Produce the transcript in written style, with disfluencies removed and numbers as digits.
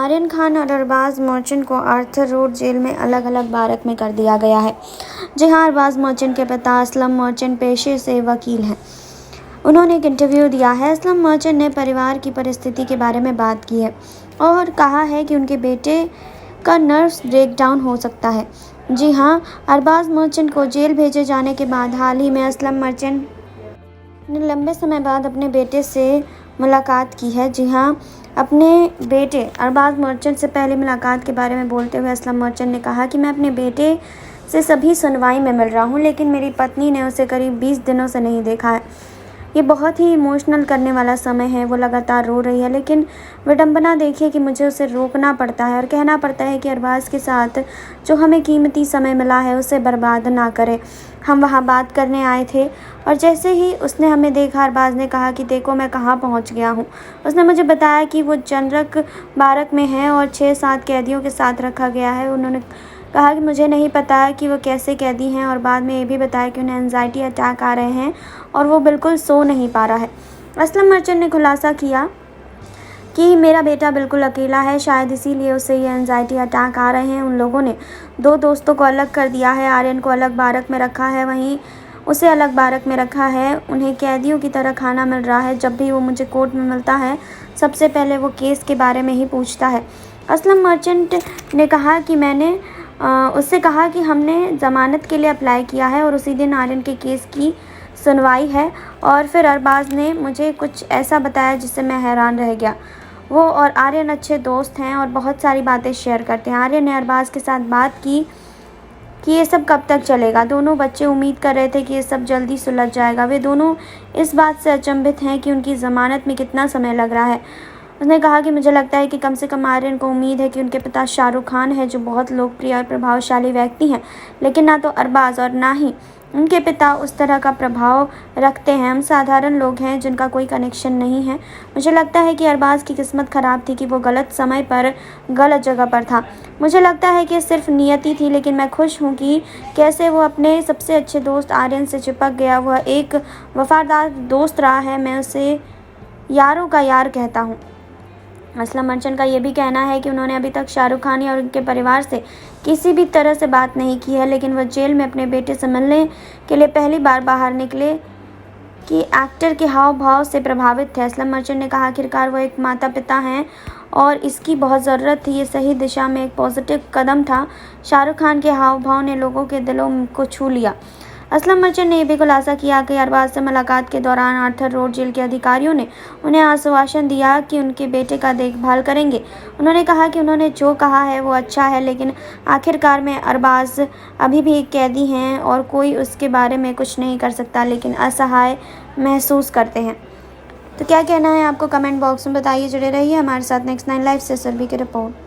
आर्यन खान और अरबाज मोहसिन को Arthur road jail में अलग अलग बारक में कर दिया गया है। जी हाँ, अरबाज मोहसिन के पिता असलम मोहसिन पेशे से वकील हैं। उन्होंने एक इंटरव्यू दिया है। असलम मोहसिन ने परिवार की परिस्थिति के बारे में बात की है और कहा है कि उनके बेटे का नर्व्स ब्रेकडाउन हो सकता है। जी हाँ, अरबाज मोहसिन को जेल भेजे जाने के बाद हाल ही में असलम मोहसिन ने लंबे समय बाद अपने बेटे से मुलाकात की है। जी हाँ, अपने बेटे अरबाज मोहसिन से पहली मुलाकात के बारे में बोलते हुए असलम मोहसिन ने कहा कि मैं अपने बेटे से सभी सुनवाई में मिल रहा हूँ, लेकिन मेरी पत्नी ने उसे करीब 20 दिनों से नहीं देखा है। ये बहुत ही इमोशनल करने वाला समय है। वो लगातार रो रही है, लेकिन विडंबना देखिए कि मुझे उसे रोकना पड़ता है और कहना पड़ता है कि अरबाज के साथ जो हमें कीमती समय मिला है उसे बर्बाद ना करें। हम वहाँ बात करने आए थे और जैसे ही उसने हमें देखा, अरबाज ने कहा कि देखो मैं कहाँ पहुँच गया हूँ। उसने मुझे बताया कि वो जनरक बारक में है और 6-7 कैदियों के साथ रखा गया है। उन्होंने कहा कि मुझे नहीं पता कि वो कैसे कैदी हैं और बाद में ये भी बताया कि उन्हें एंजाइटी अटैक आ रहे हैं और वो बिल्कुल सो नहीं पा रहा है। असलम मोहसिन ने खुलासा किया कि मेरा बेटा बिल्कुल अकेला है, शायद इसीलिए उसे ये एंजाइटी अटैक आ रहे हैं। उन लोगों ने 2 दोस्तों को अलग कर दिया है। आर्यन को अलग बारक में रखा है, वहीं उसे अलग बारक में रखा है। उन्हें कैदियों की तरह खाना मिल रहा है। जब भी वो मुझे कोर्ट में मिलता है, सबसे पहले वो केस के बारे में ही पूछता है। असलम मोहसिन ने कहा कि मैंने उससे कहा कि हमने ज़मानत के लिए अप्लाई किया है और उसी दिन आर्यन के केस की सुनवाई है। और फिर अरबाज ने मुझे कुछ ऐसा बताया जिससे मैं हैरान रह गया। वो और आर्यन अच्छे दोस्त हैं और बहुत सारी बातें शेयर करते हैं। आर्यन ने अरबाज के साथ बात की कि ये सब कब तक चलेगा। दोनों बच्चे उम्मीद कर रहे थे कि ये सब जल्दी सुलझ जाएगा। वे दोनों इस बात से अचंभित हैं कि उनकी ज़मानत में कितना समय लग रहा है। उसने कहा कि मुझे लगता है कि कम से कम आर्यन को उम्मीद है कि उनके पिता शाहरुख खान है, जो बहुत लोकप्रिय और प्रभावशाली व्यक्ति हैं, लेकिन ना तो अरबाज और ना ही उनके पिता उस तरह का प्रभाव रखते हैं। हम साधारण लोग हैं जिनका कोई कनेक्शन नहीं है। मुझे लगता है कि अरबाज की किस्मत ख़राब थी कि वो गलत समय पर गलत जगह पर था। मुझे लगता है कि सिर्फ नियति थी, लेकिन मैं खुश हूँ कि कैसे वो अपने सबसे अच्छे दोस्त आर्यन से चिपक गया। वह एक वफादार दोस्त रहा है। मैं उसे यारों का यार कहता हूँ। असलम मोहसिन का ये भी कहना है कि उन्होंने अभी तक शाहरुख खान और उनके परिवार से किसी भी तरह से बात नहीं की है, लेकिन वह जेल में अपने बेटे से मिलने के लिए पहली बार बाहर निकले कि एक्टर के हाव भाव से प्रभावित थे। असलम मोहसिन ने कहा आखिरकार वो एक माता पिता हैं और इसकी बहुत ज़रूरत थी। ये सही दिशा में एक पॉजिटिव कदम था। शाहरुख खान के हाव भाव ने लोगों के दिलों को छू लिया। असलम मोहसिन ने यह भी खुलासा किया कि अरबाज से मुलाकात के दौरान आर्थर रोड जेल के अधिकारियों ने उन्हें आश्वासन दिया कि उनके बेटे का देखभाल करेंगे। उन्होंने कहा कि उन्होंने जो कहा है वो अच्छा है, लेकिन आखिरकार में अरबाज अभी भी एक कैदी हैं और कोई उसके बारे में कुछ नहीं कर सकता, लेकिन असहाय महसूस करते हैं। तो क्या कहना है आपको कमेंट बॉक्स में बताइए। जुड़े रहिए हमारे साथ नेक्स्ट 9 लाइव से। सरबी की रिपोर्ट।